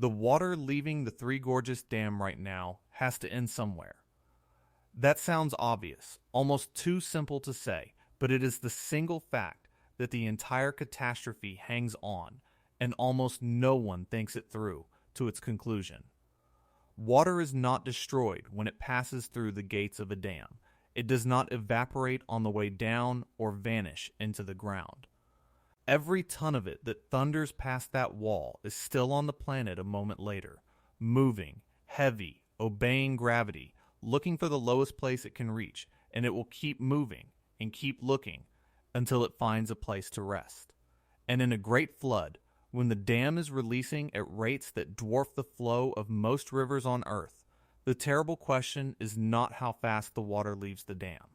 The water leaving the Three Gorges Dam right now has to end somewhere. That sounds obvious, almost too simple to say, but it is the single fact that the entire catastrophe hangs on, and almost no one thinks it through to its conclusion. Water is not destroyed when it passes through the gates of a dam. It does not evaporate on the way down or vanish into the ground. Every ton of it that thunders past that wall is still on the planet a moment later, moving, heavy, obeying gravity, looking for the lowest place it can reach, and it will keep moving and keep looking until it finds a place to rest. And in a great flood, when the dam is releasing at rates that dwarf the flow of most rivers on Earth, the terrible question is not how fast the water leaves the dam.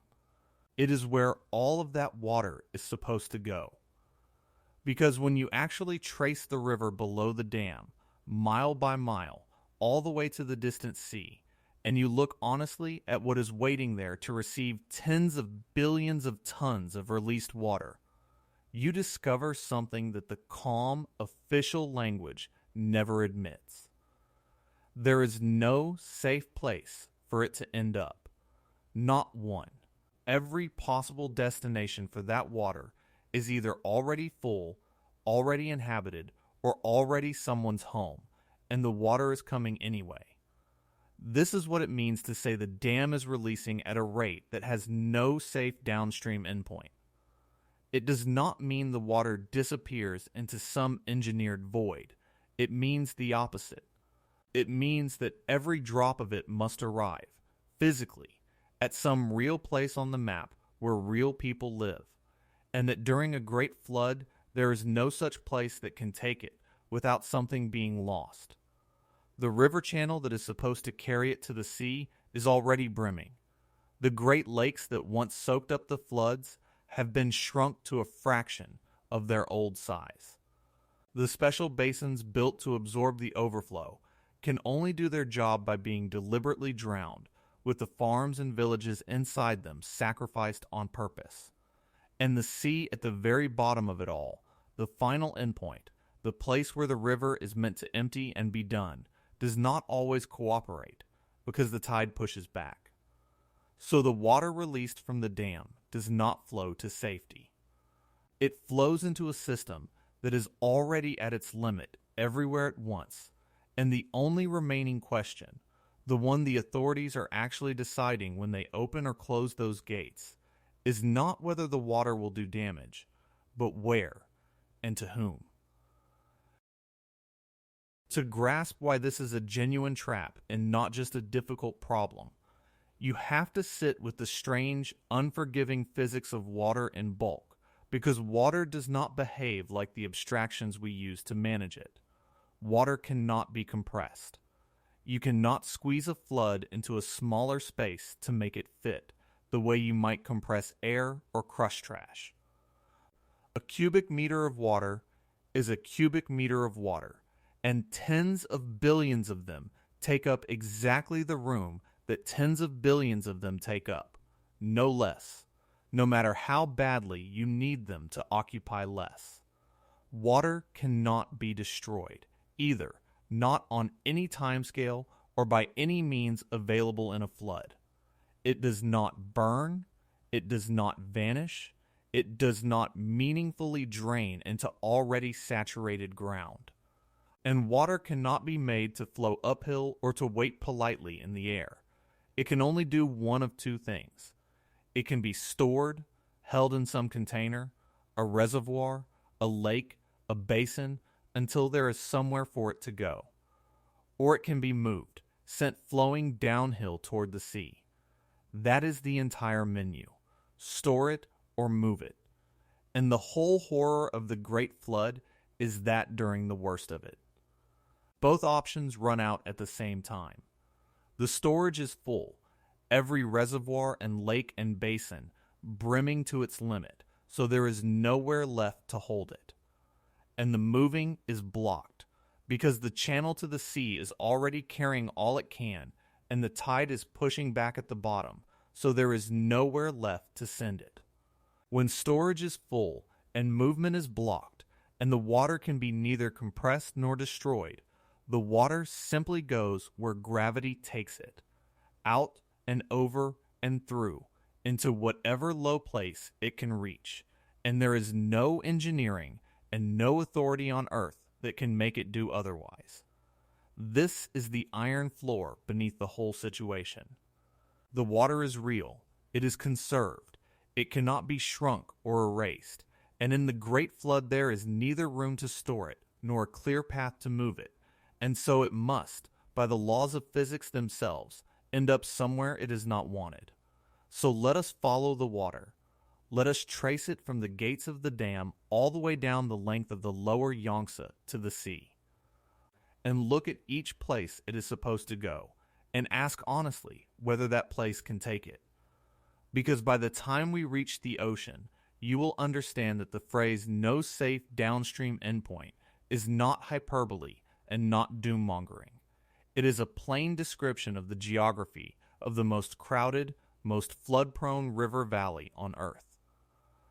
It is where all of that water is supposed to go. Because when you actually trace the river below the dam, mile by mile, all the way to the distant sea, and you look honestly at what is waiting there to receive tens of billions of tons of released water, you discover something that the calm, official language never admits. There is no safe place for it to end up. Not one. Every possible destination for that water is either already full, already inhabited, or already someone's home, and the water is coming anyway. This is what it means to say the dam is releasing at a rate that has no safe downstream endpoint. It does not mean the water disappears into some engineered void. It means the opposite. It means that every drop of it must arrive, physically, at some real place on the map where real people live, and that during a great flood, there is no such place that can take it without something being lost. The river channel that is supposed to carry it to the sea is already brimming. The Great Lakes that once soaked up the floods have been shrunk to a fraction of their old size. The special basins built to absorb the overflow can only do their job by being deliberately drowned, with the farms and villages inside them sacrificed on purpose. And the sea at the very bottom of it all, the final endpoint, the place where the river is meant to empty and be done, does not always cooperate because the tide pushes back. So the water released from the dam does not flow to safety. It flows into a system that is already at its limit everywhere at once, and the only remaining question, the one the authorities are actually deciding when they open or close those gates, is not whether the water will do damage, but where and to whom. To grasp why this is a genuine trap and not just a difficult problem, you have to sit with the strange, unforgiving physics of water in bulk, because water does not behave like the abstractions we use to manage it. Water cannot be compressed. You cannot squeeze a flood into a smaller space to make it fit, the way you might compress air or crush trash. A cubic meter of water is a cubic meter of water, and tens of billions of them take up exactly the room that tens of billions of them take up, no less, no matter how badly you need them to occupy less. Water cannot be destroyed, either, not on any timescale or by any means available in a flood. It does not burn, it does not vanish, it does not meaningfully drain into already saturated ground. And water cannot be made to flow uphill or to wait politely in the air. It can only do one of two things. It can be stored, held in some container, a reservoir, a lake, a basin, until there is somewhere for it to go. Or it can be moved, sent flowing downhill toward the sea. That is the entire menu. Store it or move it. And the whole horror of the Great Flood is that during the worst of it. Both options run out at the same time. The storage is full, every reservoir and lake and basin brimming to its limit, so there is nowhere left to hold it. And the moving is blocked, because the channel to the sea is already carrying all it can, and the tide is pushing back at the bottom, so there is nowhere left to send it. When storage is full and movement is blocked, and the water can be neither compressed nor destroyed, The water simply goes where gravity takes it, out and over and through, into whatever low place it can reach, and there is no engineering and no authority on earth that can make it do otherwise. This is the iron floor beneath the whole situation. The water is real, it is conserved, it cannot be shrunk or erased, and in the great flood there is neither room to store it nor a clear path to move it, and so it must, by the laws of physics themselves, end up somewhere it is not wanted. So let us follow the water. Let us trace it from the gates of the dam all the way down the length of the lower Yangtze to the sea. And look at each place it is supposed to go, and ask honestly whether that place can take it. Because by the time we reach the ocean, you will understand that the phrase no safe downstream endpoint is not hyperbole and not doom-mongering. It is a plain description of the geography of the most crowded, most flood-prone river valley on Earth.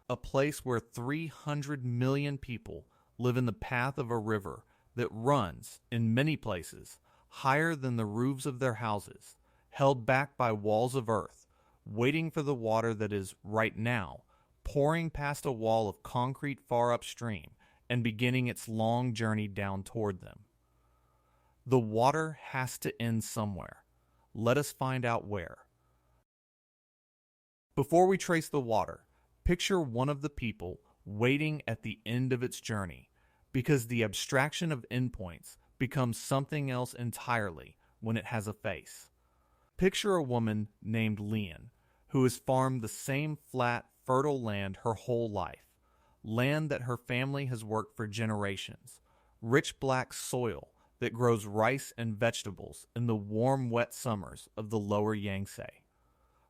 A place where 300 million people live in the path of a river that runs, in many places, higher than the roofs of their houses, held back by walls of earth, waiting for the water that is, right now, pouring past a wall of concrete far upstream and beginning its long journey down toward them. The water has to end somewhere. Let us find out where. Before we trace the water, picture one of the people waiting at the end of its journey, because the abstraction of endpoints becomes something else entirely when it has a face. Picture a woman named Lian, who has farmed the same flat, fertile land her whole life, land that her family has worked for generations, rich black soil that grows rice and vegetables in the warm, wet summers of the lower Yangtze.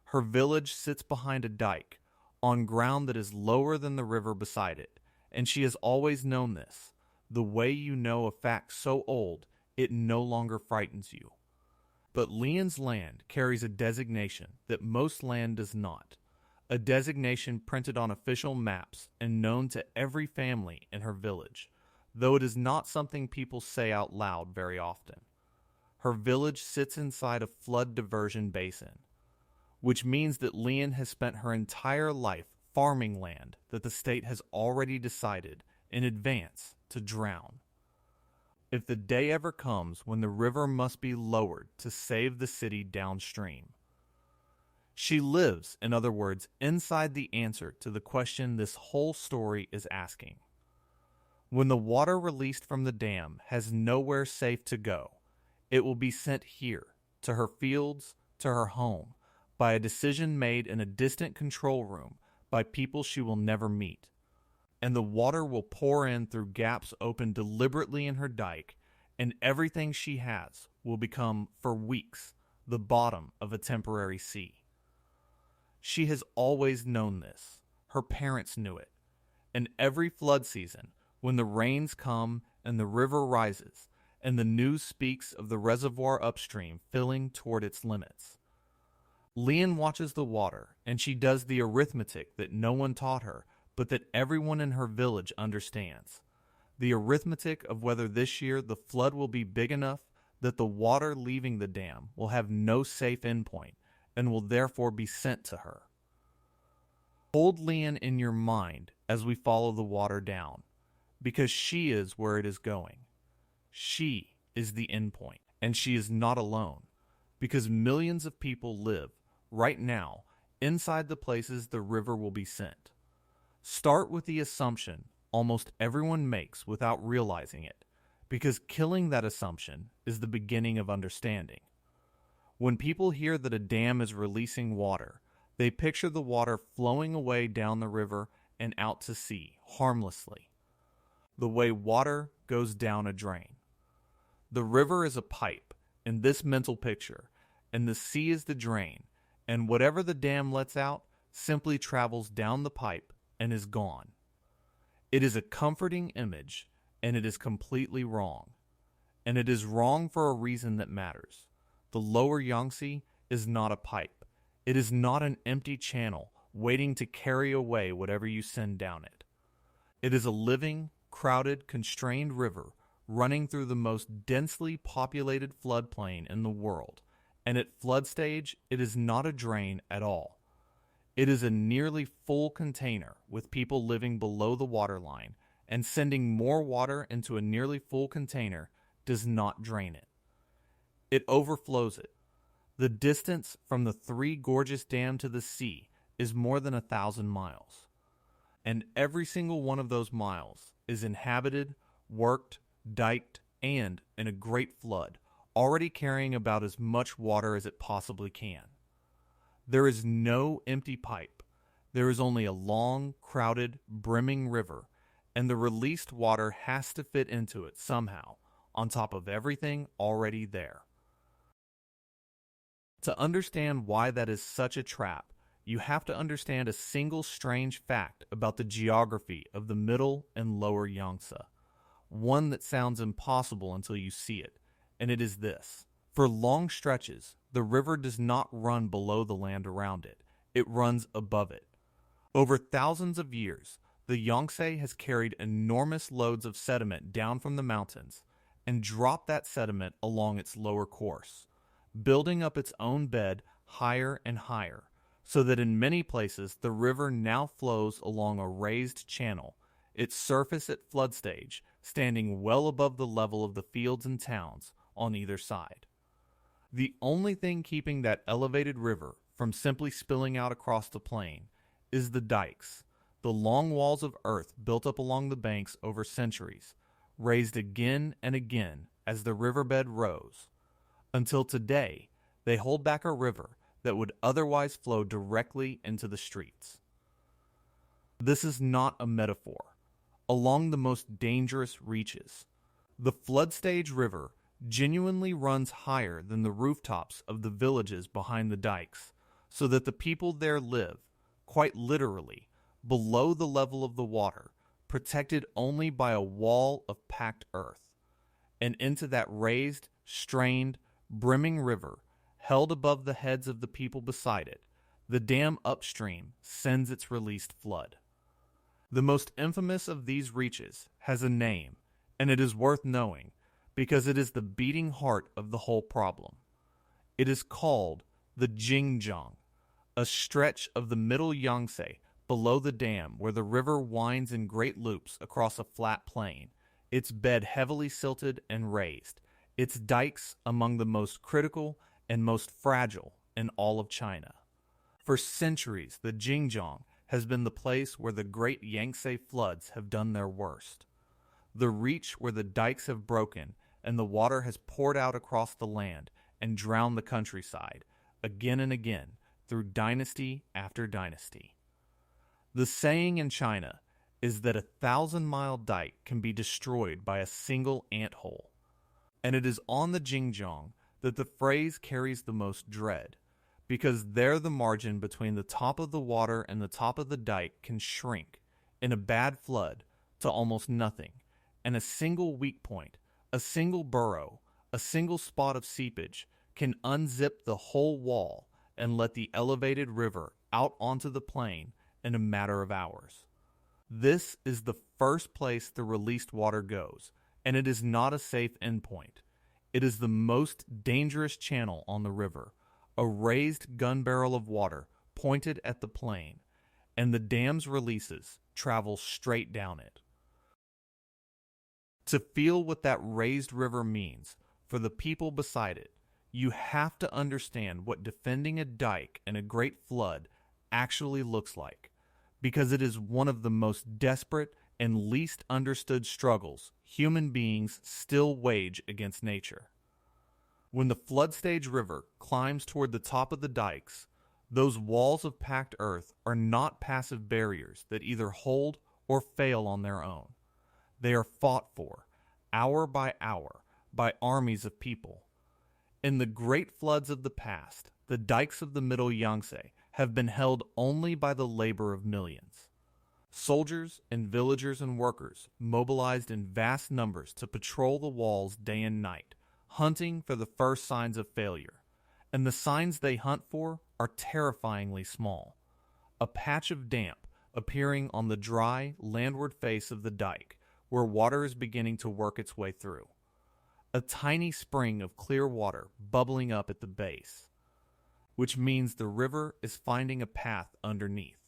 Her village sits behind a dike, on ground that is lower than the river beside it, and she has always known this, the way you know a fact so old it no longer frightens you. But Lian's land carries a designation that most land does not, a designation printed on official maps and known to every family in her village, though it is not something people say out loud very often. Her village sits inside a flood diversion basin, which means that Lian has spent her entire life farming land that the state has already decided in advance to drown. If the day ever comes when the river must be lowered to save the city downstream. She lives, in other words, inside the answer to the question this whole story is asking. When the water released from the dam has nowhere safe to go, it will be sent here, to her fields, to her home, by a decision made in a distant control room by people she will never meet. And the water will pour in through gaps opened deliberately in her dike, and everything she has will become, for weeks, the bottom of a temporary sea. She has always known this. Her parents knew it. And every flood season, when the rains come and the river rises, and the news speaks of the reservoir upstream filling toward its limits, Lian watches the water, and she does the arithmetic that no one taught her, but that everyone in her village understands. The arithmetic of whether this year the flood will be big enough that the water leaving the dam will have no safe endpoint and will therefore be sent to her. Hold Lian in your mind as we follow the water down, because she is where it is going. She is the endpoint, and she is not alone, because millions of people live, right now, inside the places the river will be sent. Start with the assumption almost everyone makes without realizing it, because killing that assumption is the beginning of understanding. When people hear that a dam is releasing water, they picture the water flowing away down the river and out to sea, harmlessly, the way water goes down a drain. The river is a pipe in this mental picture, and the sea is the drain, and whatever the dam lets out simply travels down the pipe and is gone. It is a comforting image, and it is completely wrong. And it is wrong for a reason that matters. The lower Yangtze is not a pipe. It is not an empty channel waiting to carry away whatever you send down it. It is a living, crowded, constrained river running through the most densely populated floodplain in the world, and at flood stage, it is not a drain at all. It is a nearly full container with people living below the waterline, and sending more water into a nearly full container does not drain it. It overflows it. The distance from the Three Gorges Dam to the sea is more than 1,000 miles. And every single one of those miles is inhabited, worked, diked, and, in a great flood, already carrying about as much water as it possibly can. There is no empty pipe. There is only a long, crowded, brimming river, and the released water has to fit into it somehow, on top of everything already there. To understand why that is such a trap, you have to understand a single strange fact about the geography of the middle and lower Yangtze, one that sounds impossible until you see it, and it is this. For long stretches, the river does not run below the land around it, it runs above it. Over thousands of years, the Yangtze has carried enormous loads of sediment down from the mountains and dropped that sediment along its lower course, building up its own bed higher and higher, so that in many places the river now flows along a raised channel, its surface at flood stage standing well above the level of the fields and towns on either side. The only thing keeping that elevated river from simply spilling out across the plain is the dikes, the long walls of earth built up along the banks over centuries, raised again and again as the riverbed rose. Until today, they hold back a river that would otherwise flow directly into the streets. This is not a metaphor. Along the most dangerous reaches, the flood stage river genuinely runs higher than the rooftops of the villages behind the dikes, so that the people there live, quite literally, below the level of the water, protected only by a wall of packed earth. And into that raised, strained, brimming river, held above the heads of the people beside it, the dam upstream sends its released flood. The most infamous of these reaches has a name, and it is worth knowing, because it is the beating heart of the whole problem. It is called the Jingjiang, a stretch of the middle Yangtze below the dam where the river winds in great loops across a flat plain, its bed heavily silted and raised, its dikes among the most critical and most fragile in all of China. For centuries, the Jingjiang has been the place where the great Yangtze floods have done their worst. The reach where the dikes have broken and the water has poured out across the land and drowned the countryside, again and again, through dynasty after dynasty. The saying in China is that 1,000-mile dike can be destroyed by a single ant hole. And it is on the Jingjiang that the phrase carries the most dread, because there the margin between the top of the water and the top of the dike can shrink, in a bad flood, to almost nothing, and a single weak point, a single burrow, a single spot of seepage can unzip the whole wall and let the elevated river out onto the plain in a matter of hours. This is the first place the released water goes, and it is not a safe endpoint. It is the most dangerous channel on the river, a raised gun barrel of water pointed at the plain, and the dam's releases travel straight down it. To feel what that raised river means for the people beside it, you have to understand what defending a dike in a great flood actually looks like, because it is one of the most desperate and least understood struggles human beings still wage against nature. When the flood stage river climbs toward the top of the dikes, those walls of packed earth are not passive barriers that either hold or fail on their own. They are fought for, hour by hour, by armies of people. In the great floods of the past, the dikes of the middle Yangtze have been held only by the labor of millions. Soldiers and villagers and workers mobilized in vast numbers to patrol the walls day and night, hunting for the first signs of failure. And the signs they hunt for are terrifyingly small. A patch of damp appearing on the dry, landward face of the dike, where water is beginning to work its way through. A tiny spring of clear water bubbling up at the base, which means the river is finding a path underneath.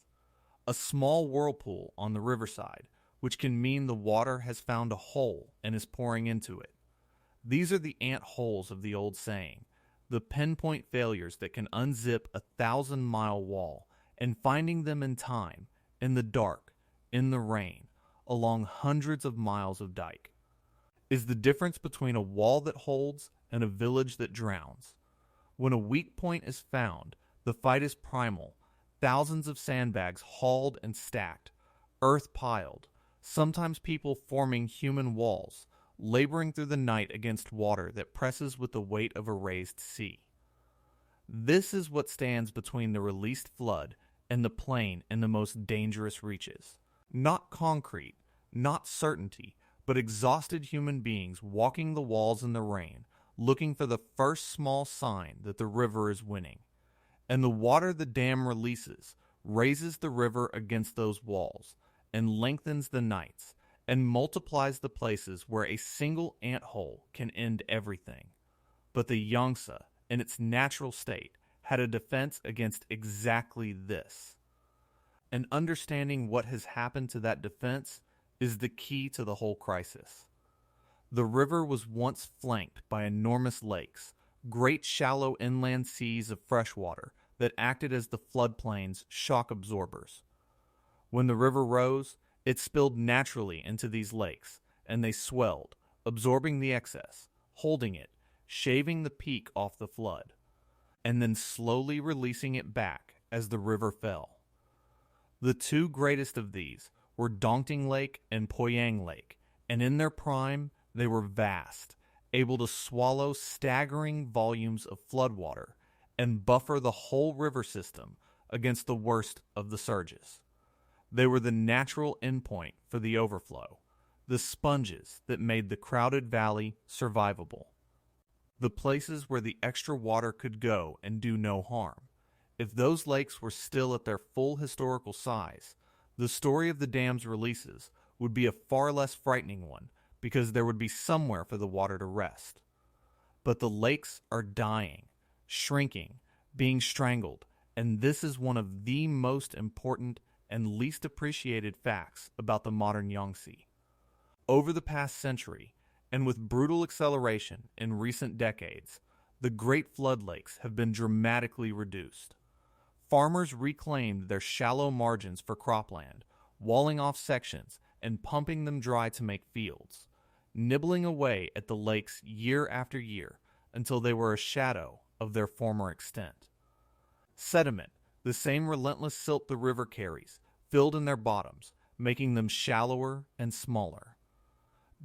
A small whirlpool on the riverside, which can mean the water has found a hole and is pouring into it. These are the ant holes of the old saying, the pinpoint failures that can unzip a 1,000-mile wall, and finding them in time, in the dark, in the rain, along hundreds of miles of dike, is the difference between a wall that holds and a village that drowns. When a weak point is found, the fight is primal, thousands of sandbags hauled and stacked, earth piled, sometimes people forming human walls, laboring through the night against water that presses with the weight of a raised sea. This is what stands between the released flood and the plain in the most dangerous reaches. Not concrete, not certainty, but exhausted human beings walking the walls in the rain, looking for the first small sign that the river is winning. And the water the dam releases raises the river against those walls, and lengthens the nights, and multiplies the places where a single ant hole can end everything. But the Yangtze, in its natural state, had a defense against exactly this. And understanding what has happened to that defense is the key to the whole crisis. The river was once flanked by enormous lakes, great shallow inland seas of fresh water that acted as the floodplain's shock absorbers. When the river rose, it spilled naturally into these lakes, and they swelled, absorbing the excess, holding it, shaving the peak off the flood, and then slowly releasing it back as the river fell. The two greatest of these were Dongting Lake and Poyang Lake, and in their prime, they were vast, able to swallow staggering volumes of floodwater and buffer the whole river system against the worst of the surges. They were the natural endpoint for the overflow, the sponges that made the crowded valley survivable, the places where the extra water could go and do no harm. If those lakes were still at their full historical size, the story of the dam's releases would be a far less frightening one, because there would be somewhere for the water to rest. But the lakes are dying, shrinking, being strangled, and this is one of the most important and least appreciated facts about the modern Yangtze. Over the past century, and with brutal acceleration in recent decades, the great flood lakes have been dramatically reduced. Farmers reclaimed their shallow margins for cropland, walling off sections and pumping them dry to make fields, nibbling away at the lakes year after year until they were a shadow of their former extent. Sediment, the same relentless silt the river carries, filled in their bottoms, making them shallower and smaller.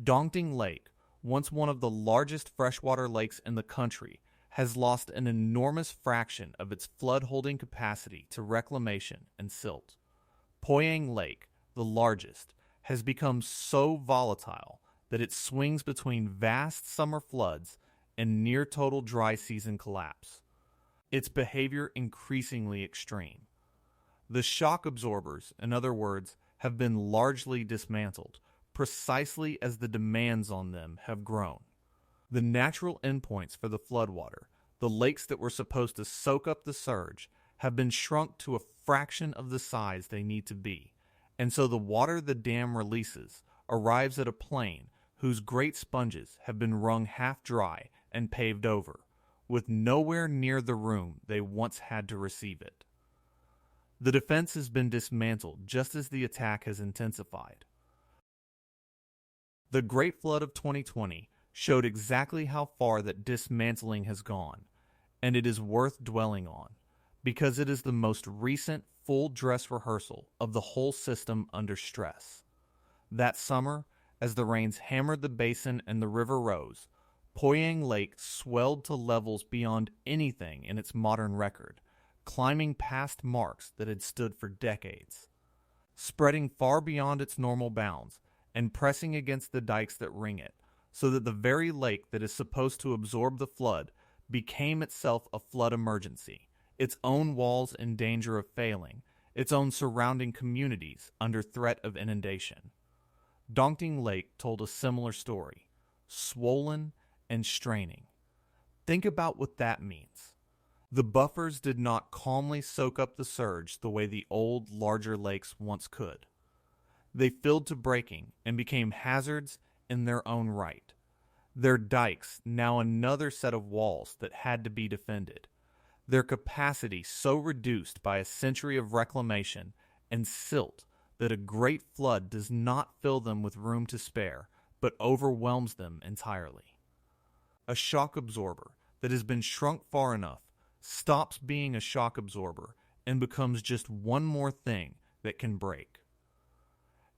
Dongting Lake, once one of the largest freshwater lakes in the country, has lost an enormous fraction of its flood-holding capacity to reclamation and silt. Poyang Lake, the largest, has become so volatile that it swings between vast summer floods and near-total dry season collapse, its behavior increasingly extreme. The shock absorbers, in other words, have been largely dismantled, precisely as the demands on them have grown. The natural endpoints for the floodwater, the lakes that were supposed to soak up the surge, have been shrunk to a fraction of the size they need to be, and so the water the dam releases arrives at a plain whose great sponges have been wrung half dry and paved over, with nowhere near the room they once had to receive it. The defense has been dismantled just as the attack has intensified. The Great Flood of 2020 showed exactly how far that dismantling has gone, and it is worth dwelling on, because it is the most recent full dress rehearsal of the whole system under stress. That summer, as the rains hammered the basin and the river rose, Poyang Lake swelled to levels beyond anything in its modern record, climbing past marks that had stood for decades. Spreading far beyond its normal bounds and pressing against the dikes that ring it, so that the very lake that is supposed to absorb the flood became itself a flood emergency, its own walls in danger of failing, its own surrounding communities under threat of inundation. Dongting Lake told a similar story, swollen and straining. Think about what that means. The buffers did not calmly soak up the surge the way the old, larger lakes once could. They filled to breaking and became hazards in their own right. Their dikes, now another set of walls that had to be defended. Their capacity so reduced by a century of reclamation and silt that a great flood does not fill them with room to spare, but overwhelms them entirely. A shock absorber that has been shrunk far enough stops being a shock absorber and becomes just one more thing that can break.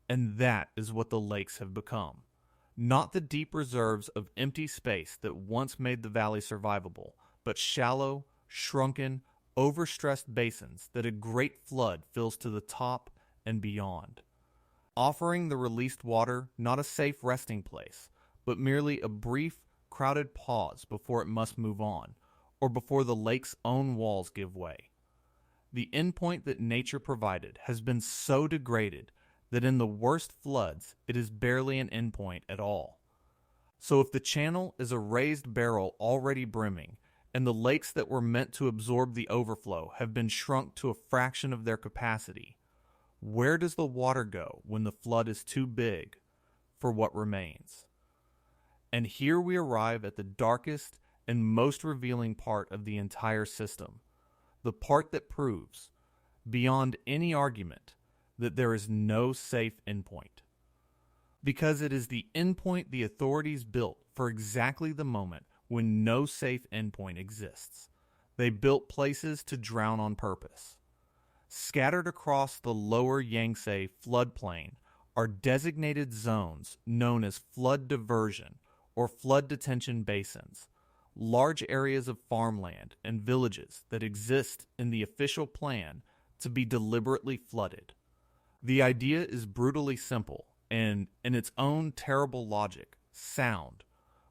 And that is what the lakes have become. Not the deep reserves of empty space that once made the valley survivable, but shallow, shrunken, overstressed basins that a great flood fills to the top and beyond, offering the released water not a safe resting place, but merely a brief, crowded pause before it must move on, or before the lake's own walls give way. The endpoint that nature provided has been so degraded that in the worst floods it is barely an endpoint at all. So if the channel is a raised barrel already brimming, and the lakes that were meant to absorb the overflow have been shrunk to a fraction of their capacity, where does the water go when the flood is too big for what remains? And here we arrive at the darkest and most revealing part of the entire system, the part that proves, beyond any argument, that there is no safe endpoint. Because it is the endpoint the authorities built for exactly the moment when no safe endpoint exists. They built places to drown on purpose. Scattered across the lower Yangtze floodplain are designated zones known as flood diversion or flood detention basins, large areas of farmland and villages that exist in the official plan to be deliberately flooded. The idea is brutally simple and, in its own terrible logic, sound.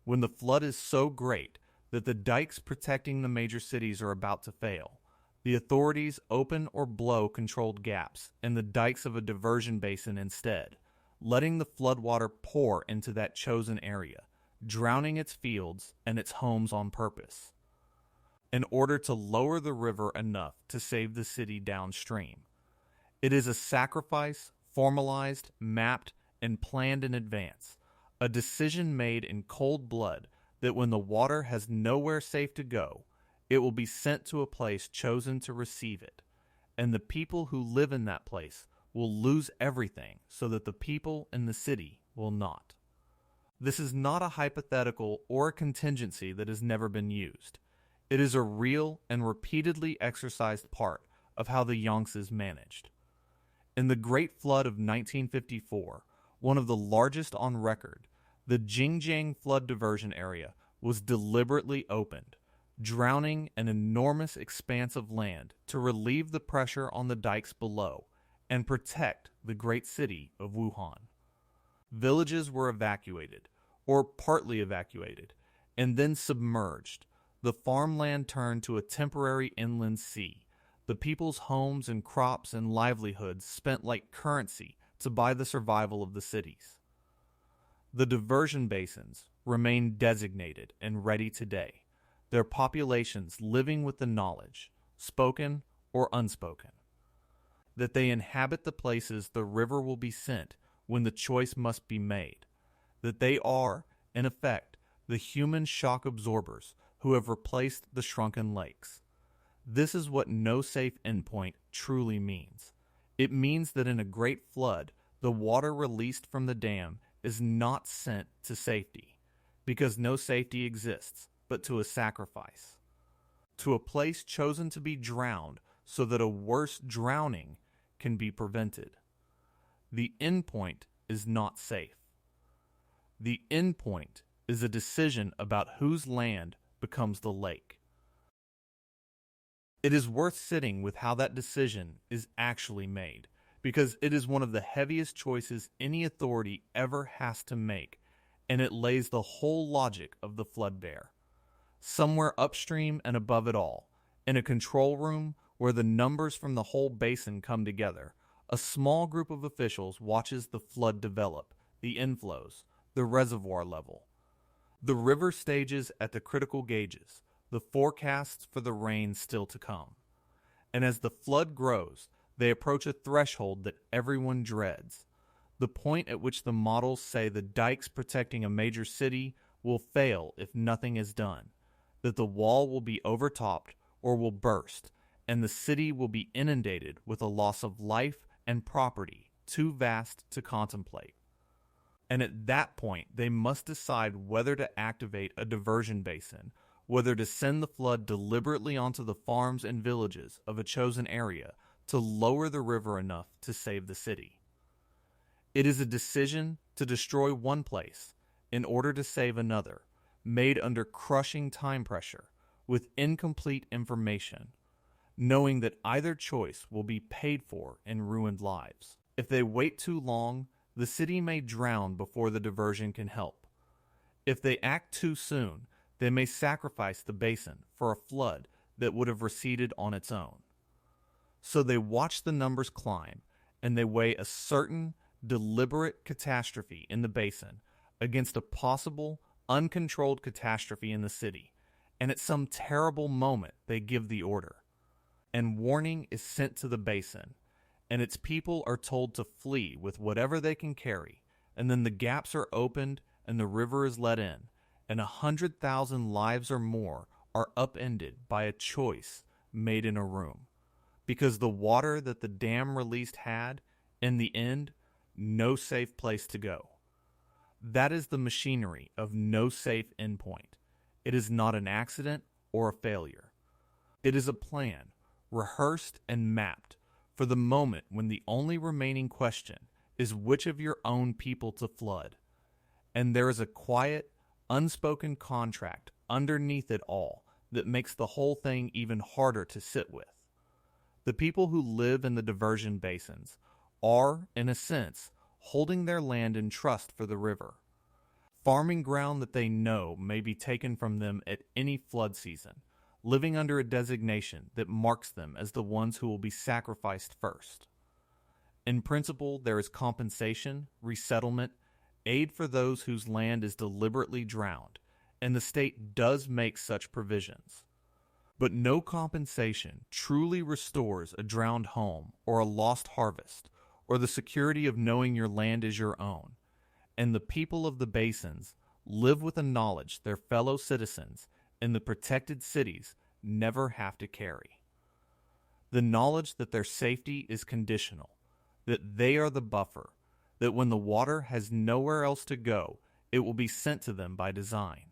When the flood is so great that the dikes protecting the major cities are about to fail, the authorities open or blow controlled gaps in the dikes of a diversion basin instead, letting the floodwater pour into that chosen area, drowning its fields and its homes on purpose, in order to lower the river enough to save the city downstream. It is a sacrifice, formalized, mapped, and planned in advance, a decision made in cold blood that when the water has nowhere safe to go, it will be sent to a place chosen to receive it, and the people who live in that place will lose everything so that the people in the city will not. This is not a hypothetical or a contingency that has never been used. It is a real and repeatedly exercised part of how the Yangtze is managed. In the Great Flood of 1954, one of the largest on record, the Jingjiang flood diversion area was deliberately opened, drowning an enormous expanse of land to relieve the pressure on the dikes below and protect the great city of Wuhan. Villages were evacuated, or partly evacuated, and then submerged. The farmland turned to a temporary inland sea. The people's homes and crops and livelihoods spent like currency to buy the survival of the cities. The diversion basins remain designated and ready today, their populations living with the knowledge, spoken or unspoken, that they inhabit the places the river will be sent when the choice must be made, that they are, in effect, the human shock absorbers who have replaced the shrunken lakes. This is what no safe endpoint truly means. It means that in a great flood, the water released from the dam is not sent to safety, because no safety exists, but to a sacrifice, to a place chosen to be drowned so that a worse drowning can be prevented. The endpoint is not safe. The endpoint is a decision about whose land becomes the lake. It is worth sitting with how that decision is actually made, because it is one of the heaviest choices any authority ever has to make, and it lays the whole logic of the flood bare. Somewhere upstream and above it all, in a control room where the numbers from the whole basin come together, a small group of officials watches the flood develop, the inflows, the reservoir level. The river stages at the critical gauges, the forecasts for the rain still to come. And as the flood grows, they approach a threshold that everyone dreads, the point at which the models say the dikes protecting a major city will fail if nothing is done, that the wall will be overtopped or will burst, and the city will be inundated with a loss of life and property too vast to contemplate. And at that point, they must decide whether to activate a diversion basin, whether to send the flood deliberately onto the farms and villages of a chosen area to lower the river enough to save the city. It is a decision to destroy one place in order to save another, made under crushing time pressure, with incomplete information, knowing that either choice will be paid for in ruined lives. If they wait too long, the city may drown before the diversion can help. If they act too soon, they may sacrifice the basin for a flood that would have receded on its own. So they watch the numbers climb, and they weigh a certain, deliberate catastrophe in the basin against a possible, uncontrolled catastrophe in the city, and at some terrible moment they give the order. And warning is sent to the basin, and its people are told to flee with whatever they can carry, and then the gaps are opened and the river is let in, and 100,000 lives or more are upended by a choice made in a room. Because the water that the dam released had, in the end, no safe place to go. That is the machinery of no safe endpoint. It is not an accident or a failure. It is a plan, rehearsed and mapped, for the moment when the only remaining question is which of your own people to flood. And there is a quiet, unspoken contract underneath it all that makes the whole thing even harder to sit with. The people who live in the diversion basins are, in a sense, holding their land in trust for the river. Farming ground that they know may be taken from them at any flood season, living under a designation that marks them as the ones who will be sacrificed first. In principle, there is compensation, resettlement, aid for those whose land is deliberately drowned, and the state does make such provisions. But no compensation truly restores a drowned home or a lost harvest, or the security of knowing your land is your own. And the people of the basins live with the knowledge their fellow citizens in the protected cities never have to carry. The knowledge that their safety is conditional, that they are the buffer, that when the water has nowhere else to go, it will be sent to them by design.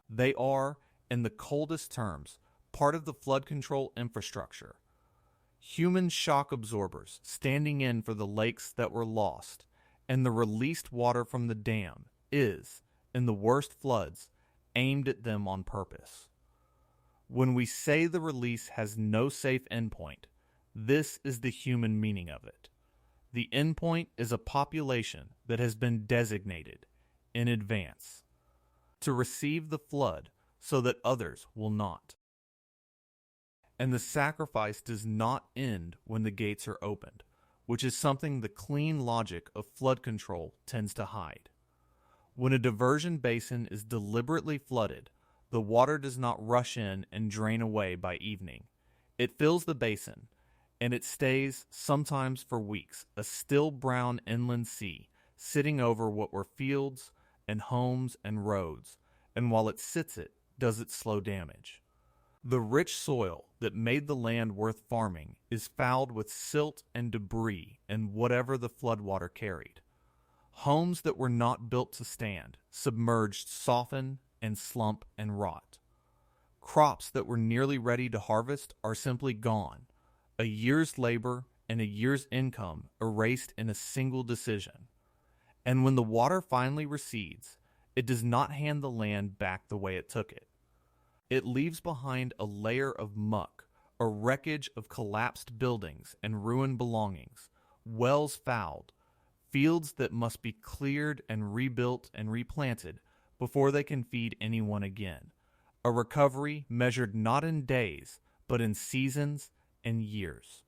They are, in the coldest terms, part of the flood control infrastructure. Human shock absorbers standing in for the lakes that were lost, and the released water from the dam is, in the worst floods, aimed at them on purpose. When we say the release has no safe endpoint, this is the human meaning of it. The endpoint is a population that has been designated in advance to receive the flood so that others will not. And the sacrifice does not end when the gates are opened, which is something the clean logic of flood control tends to hide. When a diversion basin is deliberately flooded, the water does not rush in and drain away by evening. It fills the basin, and it stays, sometimes for weeks, a still brown inland sea, sitting over what were fields and homes and roads, and while it sits it, does it slow damage. The rich soil that made the land worth farming is fouled with silt and debris and whatever the floodwater carried. Homes that were not built to stand, submerged, soften and slump and rot. Crops that were nearly ready to harvest are simply gone, a year's labor and a year's income erased in a single decision. And when the water finally recedes, it does not hand the land back the way it took it. It leaves behind a layer of muck, a wreckage of collapsed buildings and ruined belongings, wells fouled, fields that must be cleared and rebuilt and replanted before they can feed anyone again. A recovery measured not in days, but in seasons and years.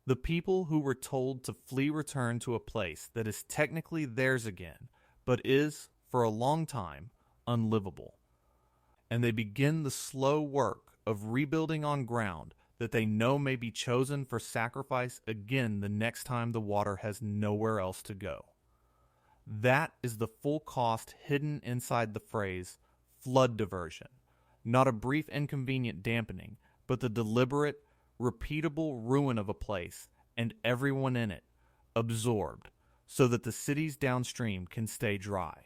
The people who were told to flee return to a place that is technically theirs again, but is, for a long time, unlivable. And they begin the slow work of rebuilding on ground that they know may be chosen for sacrifice again the next time the water has nowhere else to go. That is the full cost hidden inside the phrase flood diversion, not a brief inconvenient dampening, but the deliberate, repeatable ruin of a place and everyone in it, absorbed, so that the cities downstream can stay dry.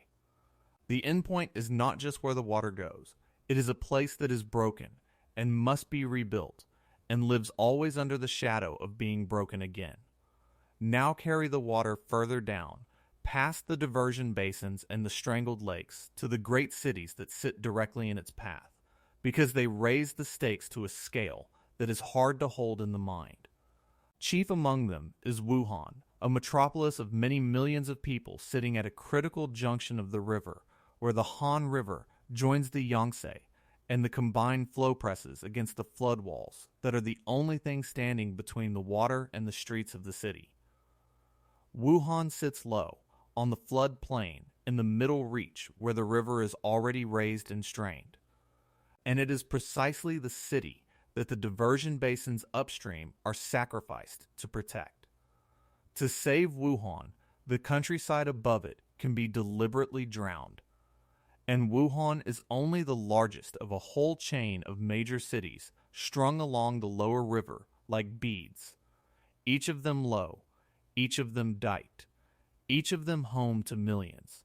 The endpoint is not just where the water goes. It is a place that is broken and must be rebuilt and lives always under the shadow of being broken again. Now carry the water further down, past the diversion basins and the strangled lakes, to the great cities that sit directly in its path, because they raise the stakes to a scale that is hard to hold in the mind. Chief among them is Wuhan, a metropolis of many millions of people sitting at a critical junction of the river, where the Han River joins the Yangtze, and the combined flow presses against the flood walls that are the only thing standing between the water and the streets of the city. Wuhan sits low, on the flood plain, in the middle reach where the river is already raised and strained. And it is precisely the city that the diversion basins upstream are sacrificed to protect. To save Wuhan, the countryside above it can be deliberately drowned. And Wuhan is only the largest of a whole chain of major cities strung along the lower river like beads, each of them low, each of them diked, each of them home to millions,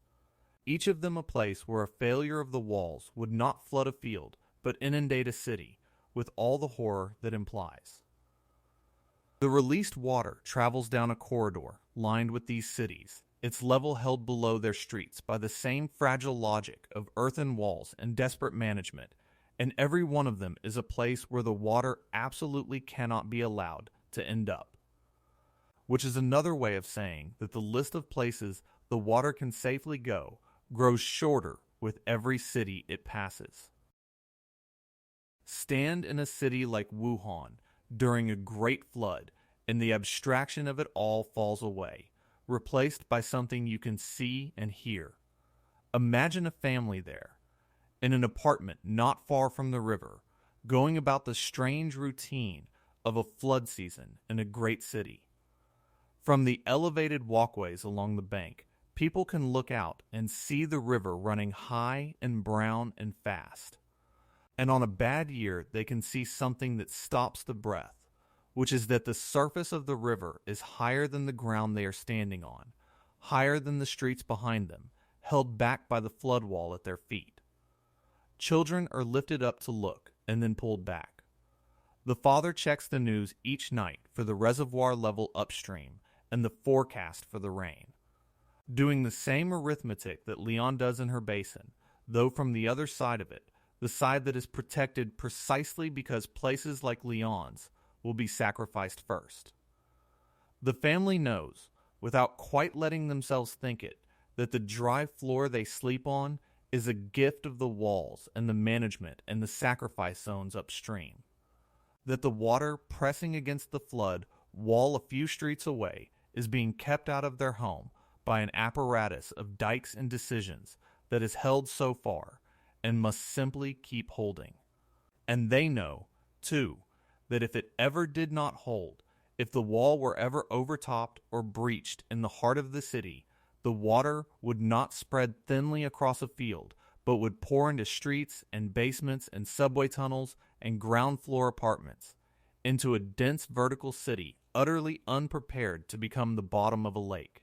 each of them a place where a failure of the walls would not flood a field but inundate a city, with all the horror that implies. The released water travels down a corridor lined with these cities, its level held below their streets by the same fragile logic of earthen walls and desperate management, and every one of them is a place where the water absolutely cannot be allowed to end up. Which is another way of saying that the list of places the water can safely go grows shorter with every city it passes. Stand in a city like Wuhan during a great flood, and the abstraction of it all falls away, replaced by something you can see and hear. Imagine a family there, in an apartment not far from the river, going about the strange routine of a flood season in a great city. From the elevated walkways along the bank, people can look out and see the river running high and brown and fast. And on a bad year, they can see something that stops the breath, which is that the surface of the river is higher than the ground they are standing on, higher than the streets behind them, held back by the flood wall at their feet. Children are lifted up to look and then pulled back. The father checks the news each night for the reservoir level upstream and the forecast for the rain. Doing the same arithmetic that Leon does in her basin, though from the other side of it, the side that is protected precisely because places like Leon's will be sacrificed first. The family knows, without quite letting themselves think it, that the dry floor they sleep on is a gift of the walls and the management and the sacrifice zones upstream. That the water pressing against the flood wall a few streets away is being kept out of their home by an apparatus of dikes and decisions that is held so far and must simply keep holding. And they know, too, that if it ever did not hold, if the wall were ever overtopped or breached in the heart of the city, the water would not spread thinly across a field, but would pour into streets and basements and subway tunnels and ground floor apartments, into a dense vertical city utterly unprepared to become the bottom of a lake.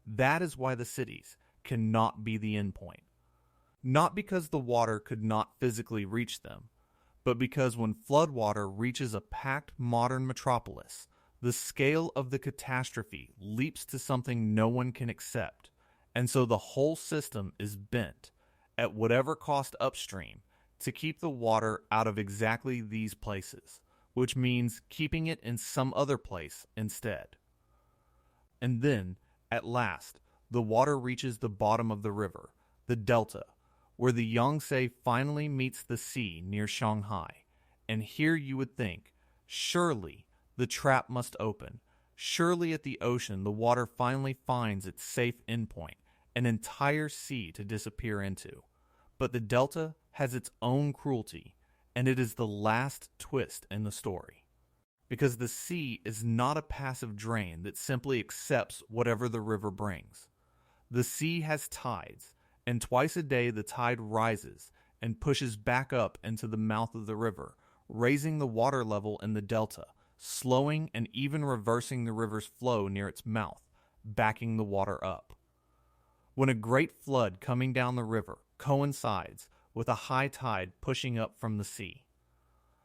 That is why the cities cannot be the endpoint. Not because the water could not physically reach them, but because when floodwater reaches a packed modern metropolis, the scale of the catastrophe leaps to something no one can accept, and so the whole system is bent, at whatever cost upstream, to keep the water out of exactly these places, which means keeping it in some other place instead. And then, at last, the water reaches the bottom of the river, the delta, where the Yangtze finally meets the sea near Shanghai, and here you would think, surely, The trap must open. Surely at the ocean, the water finally finds its safe endpoint, an entire sea to disappear into. But the delta has its own cruelty, and it is the last twist in the story. Because the sea is not a passive drain that simply accepts whatever the river brings. The sea has tides, and twice a day the tide rises and pushes back up into the mouth of the river, raising the water level in the delta, slowing and even reversing the river's flow near its mouth, backing the water up. When a great flood coming down the river coincides with a high tide pushing up from the sea,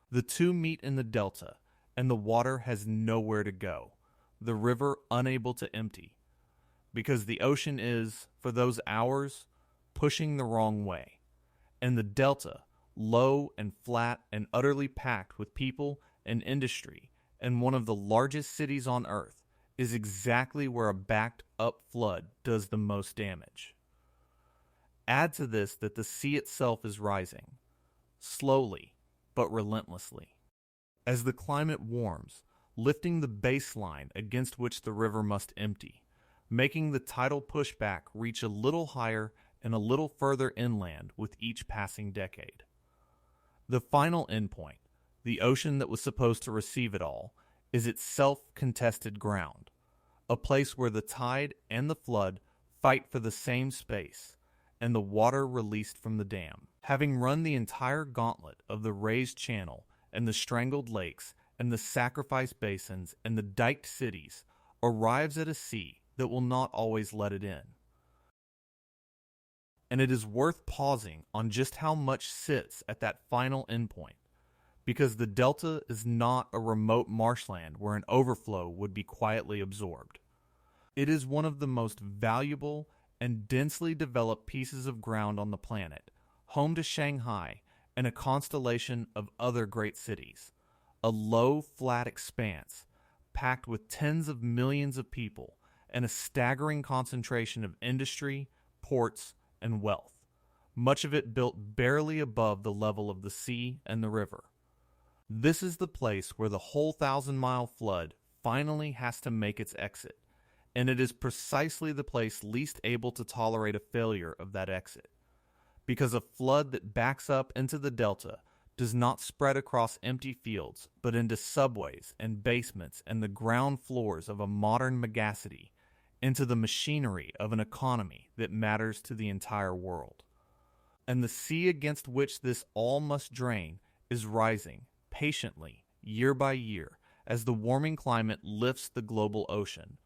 the two meet in the delta, and the water has nowhere to go, the river unable to empty, because the ocean is, for those hours, pushing the wrong way, and the delta, low and flat and utterly packed with people and industry, and one of the largest cities on Earth, is exactly where a backed-up flood does the most damage. Add to this that the sea itself is rising, slowly but relentlessly. As the climate warms, lifting the baseline against which the river must empty, making the tidal pushback reach a little higher and a little further inland with each passing decade. The final endpoint, the ocean that was supposed to receive it all, is itself contested ground, a place where the tide and the flood fight for the same space, and the water released from the dam, having run the entire gauntlet of the raised channel and the strangled lakes and the sacrifice basins and the diked cities, arrives at a sea that will not always let it in. And it is worth pausing on just how much sits at that final endpoint, because the delta is not a remote marshland where an overflow would be quietly absorbed. It is one of the most valuable and densely developed pieces of ground on the planet, home to Shanghai and a constellation of other great cities, a low, flat expanse packed with tens of millions of people and a staggering concentration of industry, ports, and wealth, much of it built barely above the level of the sea and the river. This is the place where the whole 1,000-mile flood finally has to make its exit, and it is precisely the place least able to tolerate a failure of that exit. Because a flood that backs up into the delta does not spread across empty fields, but into subways and basements and the ground floors of a modern megacity, into the machinery of an economy that matters to the entire world. And the sea against which this all must drain is rising, patiently, year by year, as the warming climate lifts the global ocean,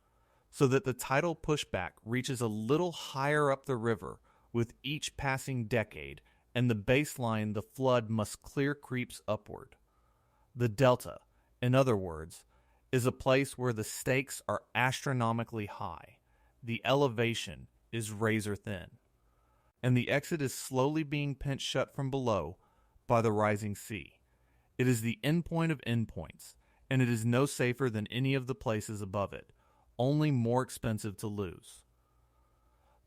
so that the tidal pushback reaches a little higher up the river with each passing decade, and the baseline the flood must clear creeps upward. The delta, in other words, is a place where the stakes are astronomically high, the elevation is razor thin, and the exit is slowly being pinched shut from below by the rising sea. It is the endpoint of endpoints, and it is no safer than any of the places above it, only more expensive to lose.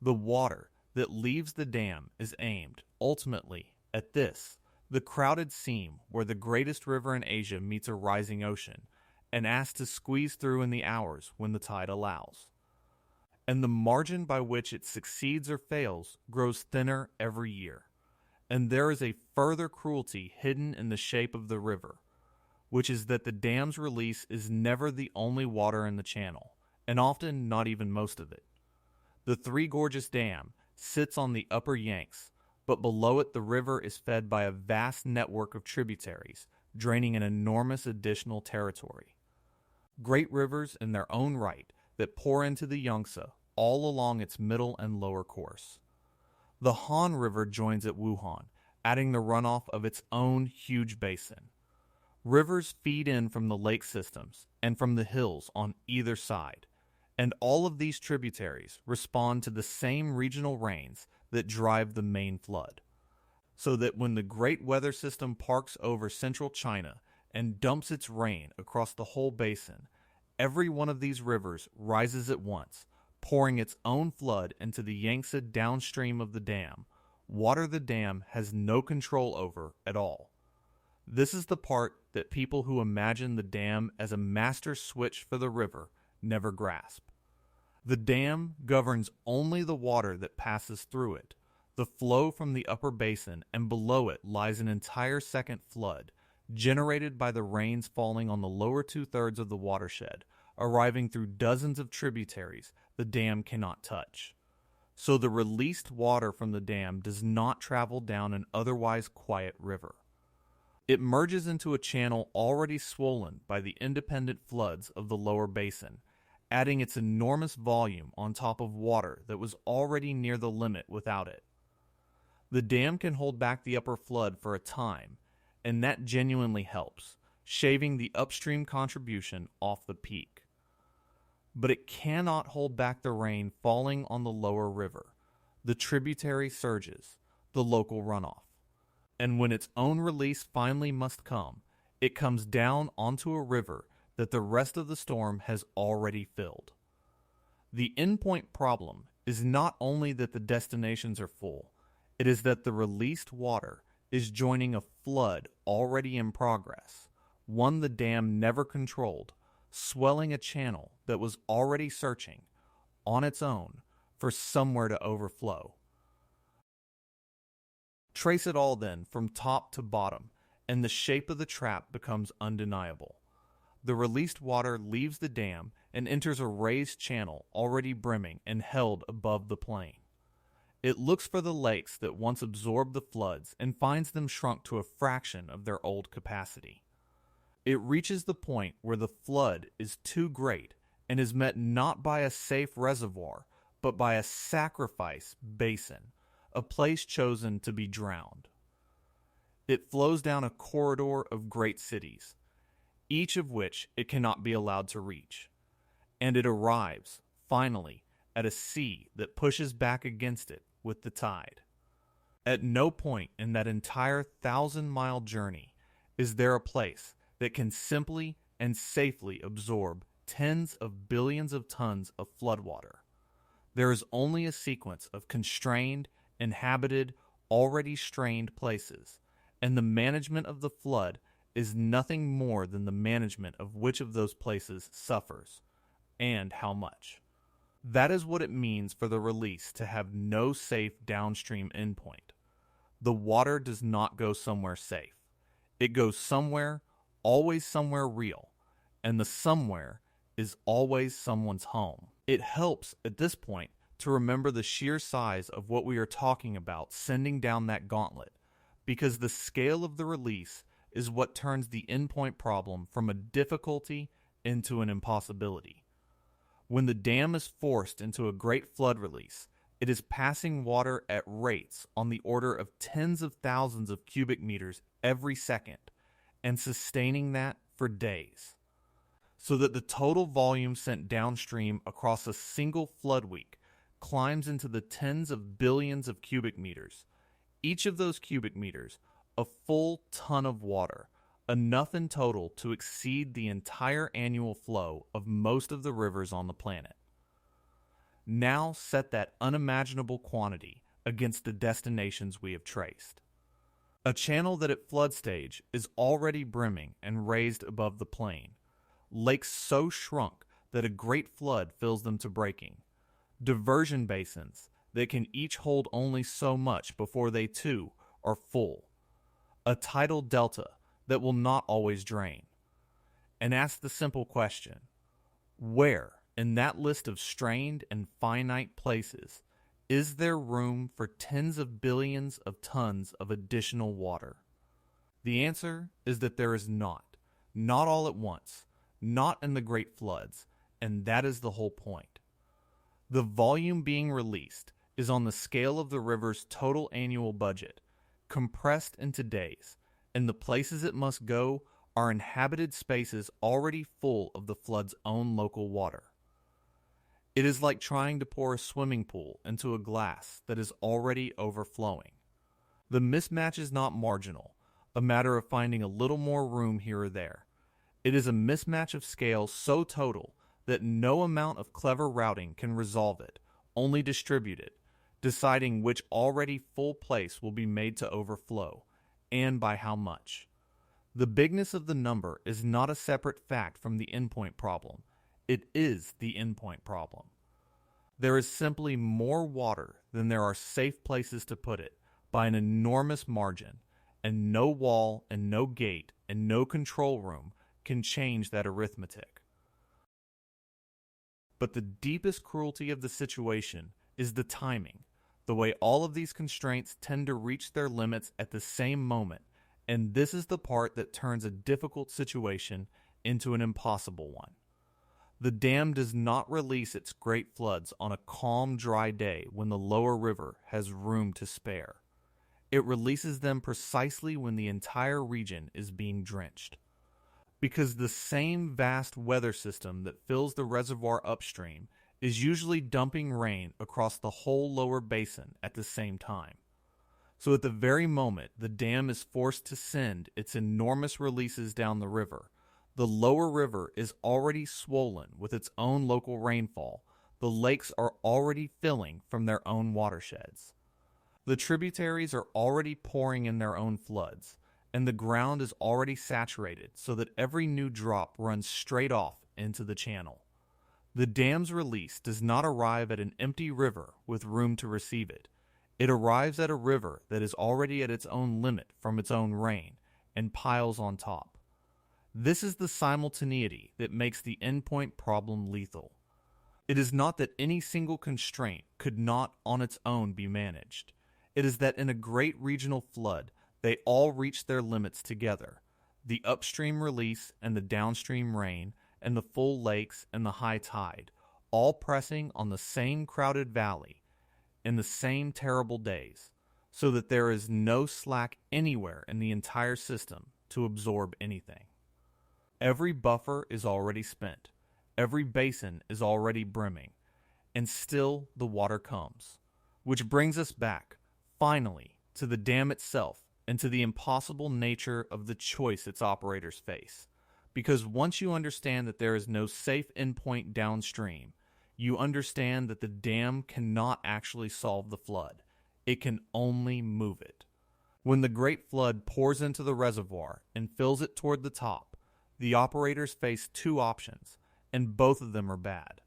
The water that leaves the dam is aimed, ultimately, at this, the crowded seam where the greatest river in Asia meets a rising ocean, and asked to squeeze through in the hours when the tide allows. And the margin by which it succeeds or fails grows thinner every year, and there is a further cruelty hidden in the shape of the river, which is that the dam's release is never the only water in the channel, and often not even most of it. The Three Gorges Dam sits on the upper Yanks, but below it the river is fed by a vast network of tributaries, draining an enormous additional territory. Great rivers in their own right that pour into the Yangtze all along its middle and lower course. The Han River joins at Wuhan, adding the runoff of its own huge basin. Rivers feed in from the lake systems and from the hills on either side, and all of these tributaries respond to the same regional rains that drive the main flood. So that when the great weather system parks over central China and dumps its rain across the whole basin, every one of these rivers rises at once, pouring its own flood into the Yangtze downstream of the dam, water the dam has no control over at all. This is the part that people who imagine the dam as a master switch for the river never grasp. The dam governs only the water that passes through it. The flow from the upper basin and below it lies an entire second flood, generated by the rains falling on the lower two-thirds of the watershed, arriving through dozens of tributaries the dam cannot touch. So the released water from the dam does not travel down an otherwise quiet river. It merges into a channel already swollen by the independent floods of the lower basin, adding its enormous volume on top of water that was already near the limit without it. The dam can hold back the upper flood for a time, and that genuinely helps, shaving the upstream contribution off the peak. But it cannot hold back the rain falling on the lower river, the tributary surges, the local runoff. And when its own release finally must come, it comes down onto a river that the rest of the storm has already filled. The endpoint problem is not only that the destinations are full, it is that the released water is joining a flood already in progress, one the dam never controlled, swelling a channel that was already searching, on its own, for somewhere to overflow. Trace it all then from top to bottom, and the shape of the trap becomes undeniable. The released water leaves the dam and enters a raised channel already brimming and held above the plain. It looks for the lakes that once absorbed the floods and finds them shrunk to a fraction of their old capacity. It reaches the point where the flood is too great and is met not by a safe reservoir, but by a sacrifice basin, a place chosen to be drowned. It flows down a corridor of great cities, each of which it cannot be allowed to reach, and it arrives, finally, at a sea that pushes back against it with the tide. At no point in that entire 1,000-mile journey is there a place that can simply and safely absorb tens of billions of tons of floodwater. There is only a sequence of constrained, inhabited, already strained places, and the management of the flood is nothing more than the management of which of those places suffers, and how much. That is what it means for the release to have no safe downstream endpoint. The water does not go somewhere safe. It goes somewhere, always somewhere real, and the somewhere is always someone's home. It helps at this point to remember the sheer size of what we are talking about sending down that gauntlet, because the scale of the release is what turns the endpoint problem from a difficulty into an impossibility. When the dam is forced into a great flood release, it is passing water at rates on the order of tens of thousands of cubic meters every second, and sustaining that for days. So that the total volume sent downstream across a single flood week climbs into the tens of billions of cubic meters. Each of those cubic meters, a full ton of water, enough in total to exceed the entire annual flow of most of the rivers on the planet. Now set that unimaginable quantity against the destinations we have traced. A channel that at flood stage is already brimming and raised above the plain. Lakes so shrunk that a great flood fills them to breaking. Diversion basins that can each hold only so much before they too are full. A tidal delta that will not always drain. And ask the simple question, where in that list of strained and finite places is there room for tens of billions of tons of additional water? The answer is that there is not all at once, not in the great floods, and that is the whole point. The volume being released is on the scale of the river's total annual budget, compressed into days, and the places it must go are inhabited spaces already full of the flood's own local water. It is like trying to pour a swimming pool into a glass that is already overflowing. The mismatch is not marginal, a matter of finding a little more room here or there. It is a mismatch of scale so total that no amount of clever routing can resolve it, only distribute it, deciding which already full place will be made to overflow, and by how much. The bigness of the number is not a separate fact from the endpoint problem. It is the endpoint problem. There is simply more water than there are safe places to put it by an enormous margin, and no wall and no gate and no control room can change that arithmetic. But the deepest cruelty of the situation is the timing, the way all of these constraints tend to reach their limits at the same moment, and this is the part that turns a difficult situation into an impossible one. The dam does not release its great floods on a calm, dry day when the lower river has room to spare. It releases them precisely when the entire region is being drenched. Because the same vast weather system that fills the reservoir upstream is usually dumping rain across the whole lower basin at the same time. So at the very moment the dam is forced to send its enormous releases down the river, the lower river is already swollen with its own local rainfall. The lakes are already filling from their own watersheds. The tributaries are already pouring in their own floods, and the ground is already saturated so that every new drop runs straight off into the channel. The dam's release does not arrive at an empty river with room to receive it. It arrives at a river that is already at its own limit from its own rain and piles on top. This is the simultaneity that makes the endpoint problem lethal. It is not that any single constraint could not on its own be managed. It is that in a great regional flood, they all reach their limits together. The upstream release and the downstream rain and the full lakes and the high tide, all pressing on the same crowded valley in the same terrible days, so that there is no slack anywhere in the entire system to absorb anything. Every buffer is already spent. Every basin is already brimming. And still the water comes. Which brings us back, finally, to the dam itself and to the impossible nature of the choice its operators face. Because once you understand that there is no safe endpoint downstream, you understand that the dam cannot actually solve the flood. It can only move it. When the great flood pours into the reservoir and fills it toward the top, the operators face two options, and both of them are bad.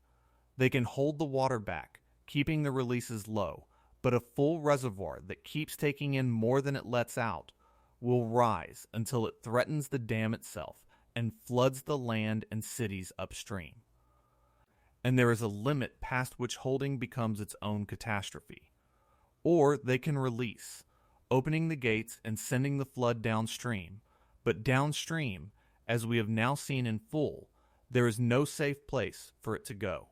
They can hold the water back, keeping the releases low, but a full reservoir that keeps taking in more than it lets out will rise until it threatens the dam itself and floods the land and cities upstream. And there is a limit past which holding becomes its own catastrophe. Or they can release, opening the gates and sending the flood downstream, but downstream, as we have now seen in full, there is no safe place for it to go.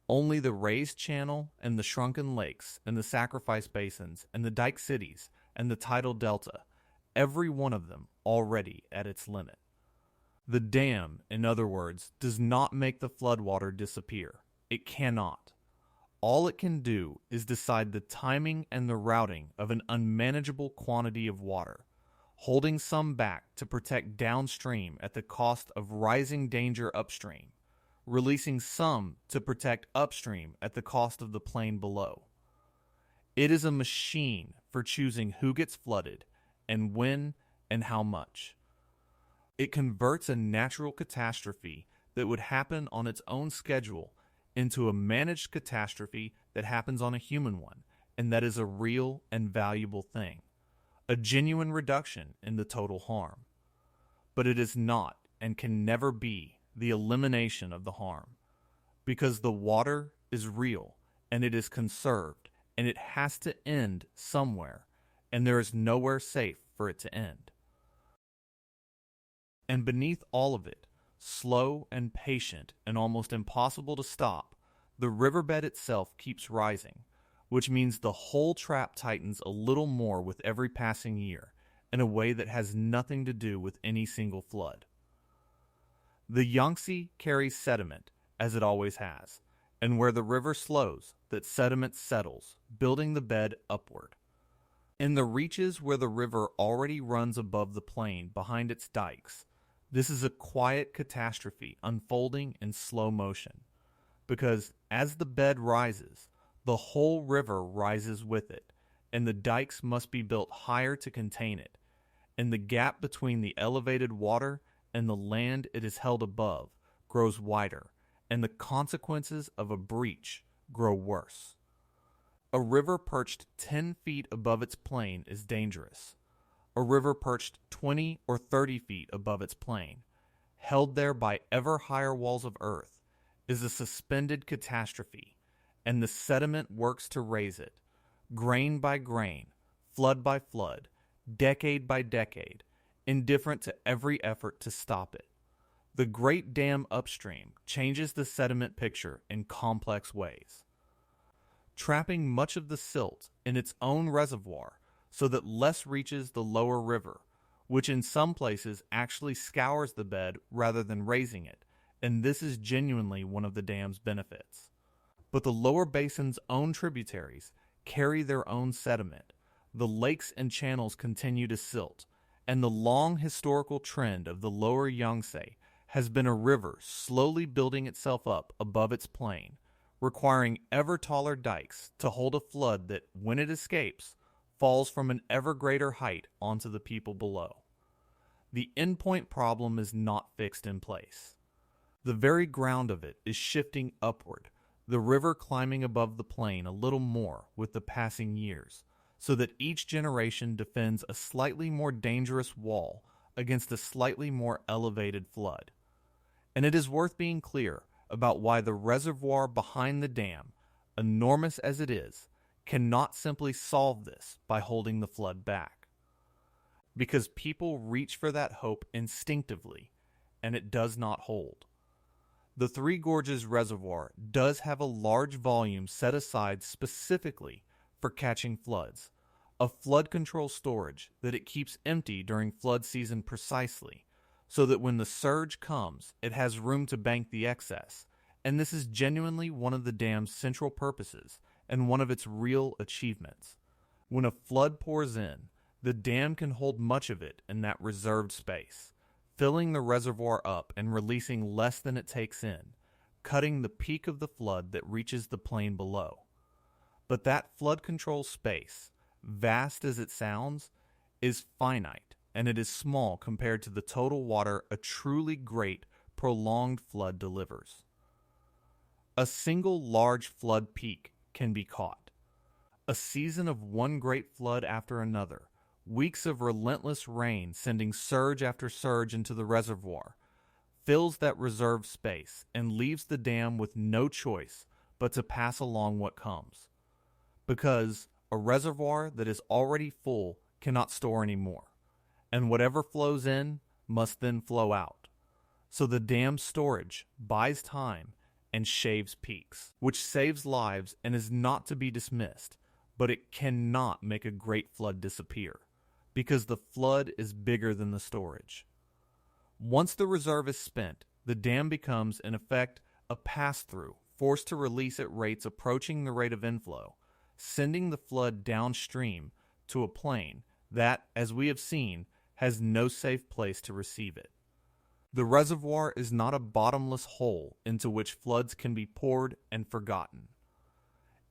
Only the raised channel and the shrunken lakes and the sacrifice basins and the dike cities and the tidal delta, every one of them already at its limit. The dam, in other words, does not make the floodwater disappear. It cannot. All it can do is decide the timing and the routing of an unmanageable quantity of water, holding some back to protect downstream at the cost of rising danger upstream, releasing some to protect upstream at the cost of the plain below. It is a machine for choosing who gets flooded and when and how much. It converts a natural catastrophe that would happen on its own schedule into a managed catastrophe that happens on a human one, and that is a real and valuable thing. A genuine reduction in the total harm. But it is not and can never be the elimination of the harm, because the water is real and it is conserved and it has to end somewhere, and there is nowhere safe for it to end. And beneath all of it, slow and patient and almost impossible to stop, the riverbed itself keeps rising, which means the whole trap tightens a little more with every passing year, in a way that has nothing to do with any single flood. The Yangtze carries sediment, as it always has, and where the river slows, that sediment settles, building the bed upward. In the reaches where the river already runs above the plain behind its dikes, this is a quiet catastrophe unfolding in slow motion, because as the bed rises, the whole river rises with it, and the dikes must be built higher to contain it, and the gap between the elevated water and the land it is held above grows wider, and the consequences of a breach grow worse. A river perched 10 feet above its plane is dangerous. A river perched 20 or 30 feet above its plane, held there by ever higher walls of earth, is a suspended catastrophe, and the sediment works to raise it, grain by grain, flood by flood, decade by decade, indifferent to every effort to stop it. The great dam upstream changes the sediment picture in complex ways, trapping much of the silt in its own reservoir so that less reaches the lower river, which in some places actually scours the bed rather than raising it, and this is genuinely one of the dam's benefits. But the lower basin's own tributaries carry their own sediment, the lakes and channels continue to silt, and the long historical trend of the lower Yangtze has been a river slowly building itself up above its plain, requiring ever taller dikes to hold a flood that, when it escapes, falls from an ever greater height onto the people below. The endpoint problem is not fixed in place. The very ground of it is shifting upward, the river climbing above the plain a little more with the passing years, so that each generation defends a slightly more dangerous wall against a slightly more elevated flood. And it is worth being clear about why the reservoir behind the dam, enormous as it is, cannot simply solve this by holding the flood back. Because people reach for that hope instinctively, and it does not hold. The Three Gorges Reservoir does have a large volume set aside specifically for catching floods, a flood control storage that it keeps empty during flood season precisely, so that when the surge comes, it has room to bank the excess, and this is genuinely one of the dam's central purposes and one of its real achievements. When a flood pours in, the dam can hold much of it in that reserved space, filling the reservoir up and releasing less than it takes in, cutting the peak of the flood that reaches the plain below. But that flood control space, vast as it sounds, is finite, and it is small compared to the total water a truly great, prolonged flood delivers. A single large flood peak can be caught. A season of one great flood after another, weeks of relentless rain sending surge after surge into the reservoir, fills that reserved space and leaves the dam with no choice but to pass along what comes. Because a reservoir that is already full cannot store any more, and whatever flows in must then flow out. So the dam's storage buys time and shaves peaks, which saves lives and is not to be dismissed, but it cannot make a great flood disappear, because the flood is bigger than the storage. Once the reserve is spent, the dam becomes, in effect, a pass-through, forced to release at rates approaching the rate of inflow, sending the flood downstream to a plain that, as we have seen, has no safe place to receive it. The reservoir is not a bottomless hole into which floods can be poured and forgotten.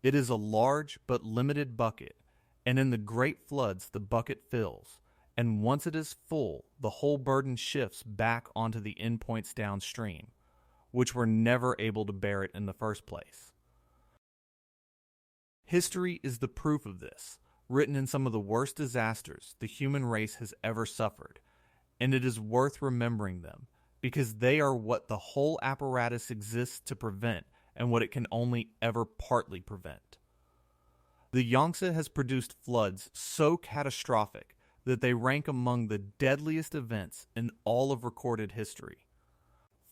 It is a large but limited bucket, and in the great floods the bucket fills, and once it is full, the whole burden shifts back onto the endpoints downstream, which were never able to bear it in the first place. History is the proof of this, written in some of the worst disasters the human race has ever suffered, and it is worth remembering them, because they are what the whole apparatus exists to prevent and what it can only ever partly prevent. The Yangtze has produced floods so catastrophic that they rank among the deadliest events in all of recorded history.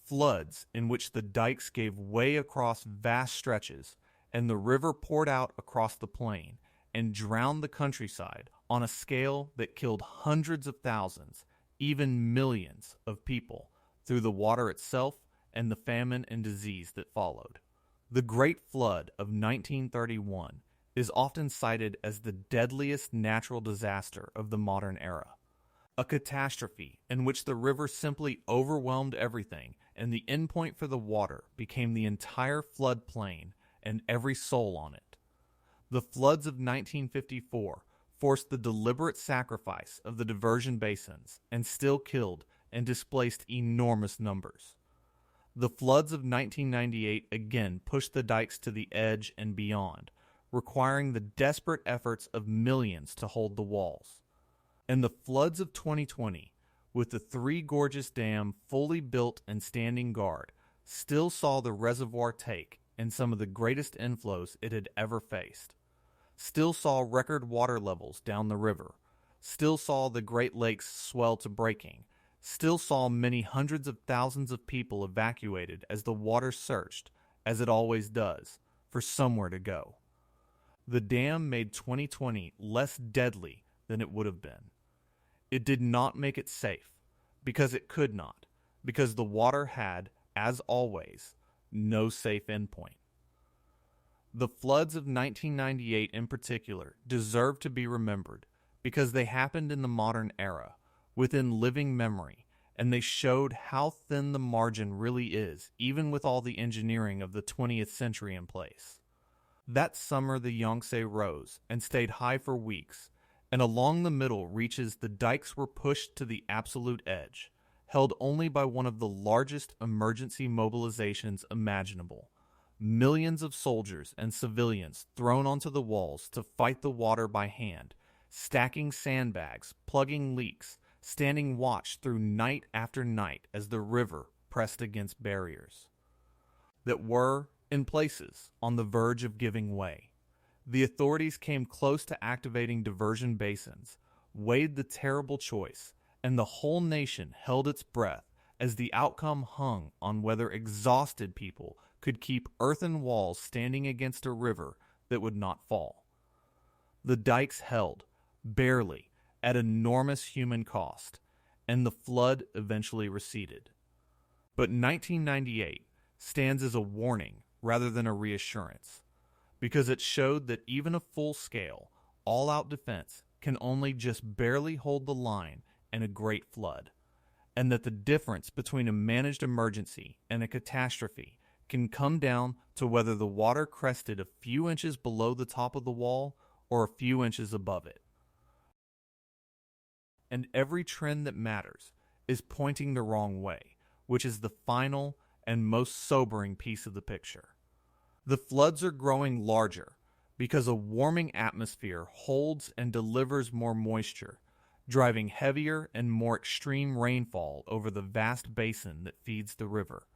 Floods in which the dikes gave way across vast stretches and the river poured out across the plain and drowned the countryside on a scale that killed hundreds of thousands, even millions of people through the water itself and the famine and disease that followed. The Great Flood of 1931 is often cited as the deadliest natural disaster of the modern era. A catastrophe in which the river simply overwhelmed everything and the endpoint for the water became the entire floodplain and every soul on it. The floods of 1954 forced the deliberate sacrifice of the diversion basins and still killed and displaced enormous numbers. The floods of 1998 again pushed the dikes to the edge and beyond, requiring the desperate efforts of millions to hold the walls. And the floods of 2020, with the Three Gorges Dam fully built and standing guard, still saw the reservoir take in some of the greatest inflows it had ever faced. Still saw record water levels down the river. Still saw the Great Lakes swell to breaking. Still saw many hundreds of thousands of people evacuated as the water searched, as it always does, for somewhere to go. The dam made 2020 less deadly than it would have been. It did not make it safe, because it could not, because the water had, as always, no safe endpoint. The floods of 1998 in particular deserve to be remembered because they happened in the modern era, within living memory, and they showed how thin the margin really is, even with all the engineering of the 20th century in place. That summer the Yangtze rose and stayed high for weeks, and along the middle reaches the dikes were pushed to the absolute edge, held only by one of the largest emergency mobilizations imaginable. Millions of soldiers and civilians thrown onto the walls to fight the water by hand, stacking sandbags, plugging leaks, standing watch through night after night as the river pressed against barriers that were, in places, on the verge of giving way. The authorities came close to activating diversion basins, weighed the terrible choice, and the whole nation held its breath as the outcome hung on whether exhausted people could keep earthen walls standing against a river that would not fall. The dikes held, barely, at enormous human cost, and the flood eventually receded. But 1998 stands as a warning rather than a reassurance, because it showed that even a full-scale, all-out defense can only just barely hold the line in a great flood, and that the difference between a managed emergency and a catastrophe can come down to whether the water crested a few inches below the top of the wall or a few inches above it. And every trend that matters is pointing the wrong way, which is the final and most sobering piece of the picture. The floods are growing larger because a warming atmosphere holds and delivers more moisture, driving heavier and more extreme rainfall over the vast basin that feeds the river,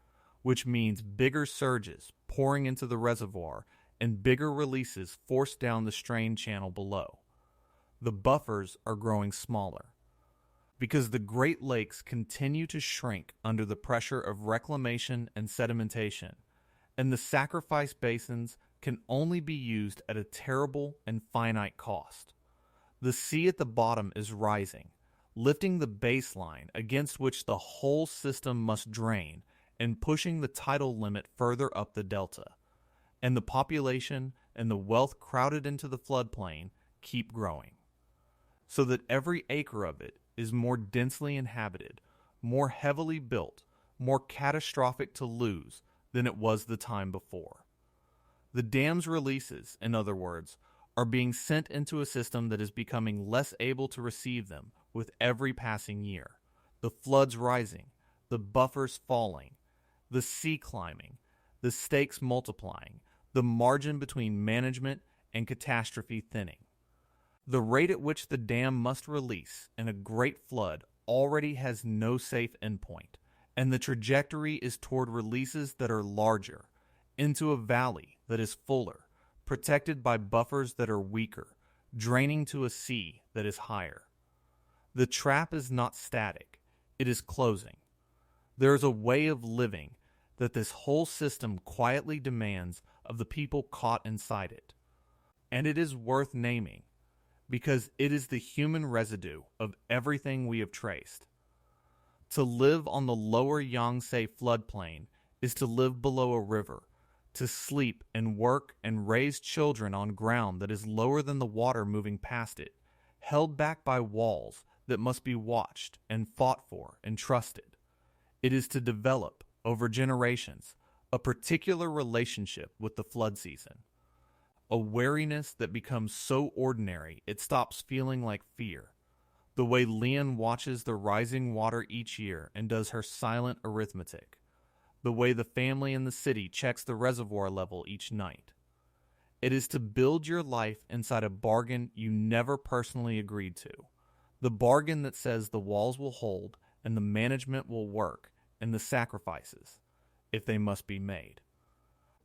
which means bigger surges pouring into the reservoir and bigger releases forced down the strained channel below. The buffers are growing smaller because the Great Lakes continue to shrink under the pressure of reclamation and sedimentation, and the sacrifice basins can only be used at a terrible and finite cost. The sea at the bottom is rising, lifting the baseline against which the whole system must drain and pushing the tidal limit further up the delta. And the population and the wealth crowded into the floodplain keep growing, so that every acre of it is more densely inhabited, more heavily built, more catastrophic to lose than it was the time before. The dam's releases, in other words, are being sent into a system that is becoming less able to receive them with every passing year. The floods rising, the buffers falling, the sea climbing, the stakes multiplying, the margin between management and catastrophe thinning. The rate at which the dam must release in a great flood already has no safe endpoint, and the trajectory is toward releases that are larger, into a valley that is fuller, protected by buffers that are weaker, draining to a sea that is higher. The trap is not static, it is closing. There is a way of living that this whole system quietly demands of the people caught inside it. And it is worth naming, because it is the human residue of everything we have traced. To live on the lower Yangtze floodplain is to live below a river, to sleep and work and raise children on ground that is lower than the water moving past it, held back by walls that must be watched and fought for and trusted. It is to develop, over generations, a particular relationship with the flood season. a wariness that becomes so ordinary it stops feeling like fear. The way Leon watches the rising water each year and does her silent arithmetic. The way the family in the city checks the reservoir level each night. It is to build your life inside a bargain you never personally agreed to. The bargain that says the walls will hold and the management will work, and the sacrifices, if they must be made,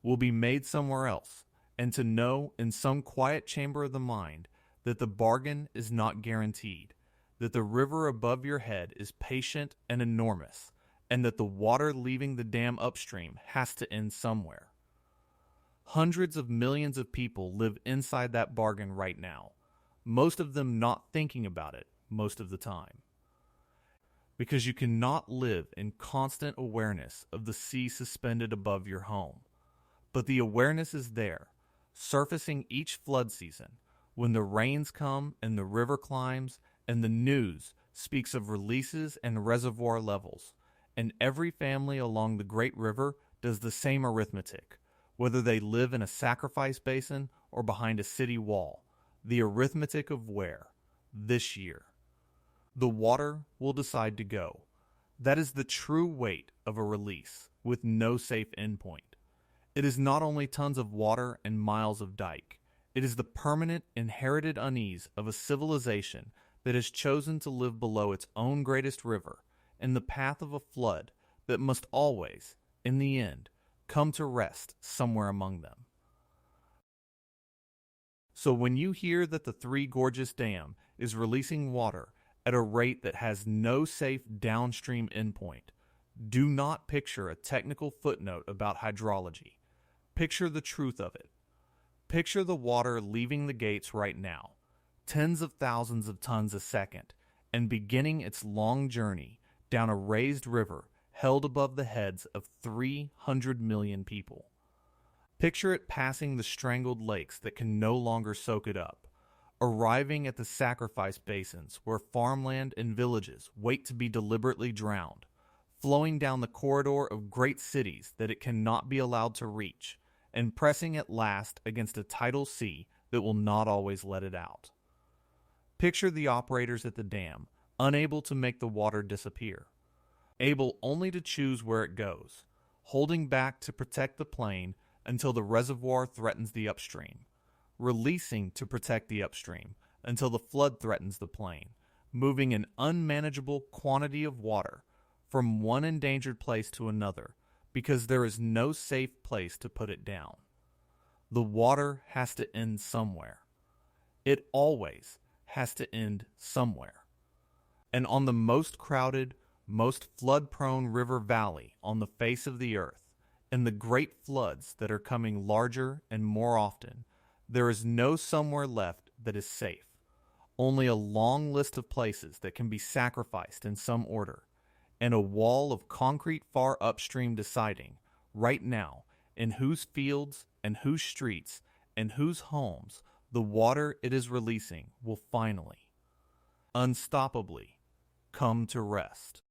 will be made somewhere else, and to know in some quiet chamber of the mind that the bargain is not guaranteed, that the river above your head is patient and enormous, and that the water leaving the dam upstream has to end somewhere. Hundreds of millions of people live inside that bargain right now, most of them not thinking about it most of the time. Because you cannot live in constant awareness of the sea suspended above your home. But the awareness is there, surfacing each flood season, when the rains come and the river climbs and the news speaks of releases and reservoir levels, and every family along the great river does the same arithmetic, whether they live in a sacrifice basin or behind a city wall, the arithmetic of where, this year, the water will decide to go. That is the true weight of a release, with no safe endpoint. It is not only tons of water and miles of dike. It is the permanent, inherited unease of a civilization that has chosen to live below its own greatest river, in the path of a flood that must always, in the end, come to rest somewhere among them. So when you hear that the Three Gorges Dam is releasing water at a rate that has no safe downstream endpoint, do not picture a technical footnote about hydrology. Picture the truth of it. Picture the water leaving the gates right now, tens of thousands of tons a second, and beginning its long journey down a raised river held above the heads of 300 million people. Picture it passing the strangled lakes that can no longer soak it up, arriving at the sacrifice basins where farmland and villages wait to be deliberately drowned, flowing down the corridor of great cities that it cannot be allowed to reach, and pressing at last against a tidal sea that will not always let it out. Picture the operators at the dam, unable to make the water disappear, able only to choose where it goes, holding back to protect the plain until the reservoir threatens the upstream, releasing to protect the upstream until the flood threatens the plain, moving an unmanageable quantity of water from one endangered place to another because there is no safe place to put it down. The water has to end somewhere. It always has to end somewhere. And on the most crowded, most flood-prone river valley on the face of the earth, in the great floods that are coming larger and more often, there is no somewhere left that is safe. Only a long list of places that can be sacrificed in some order, and a wall of concrete far upstream deciding, right now, in whose fields and whose streets and whose homes the water it is releasing will finally, unstoppably, come to rest.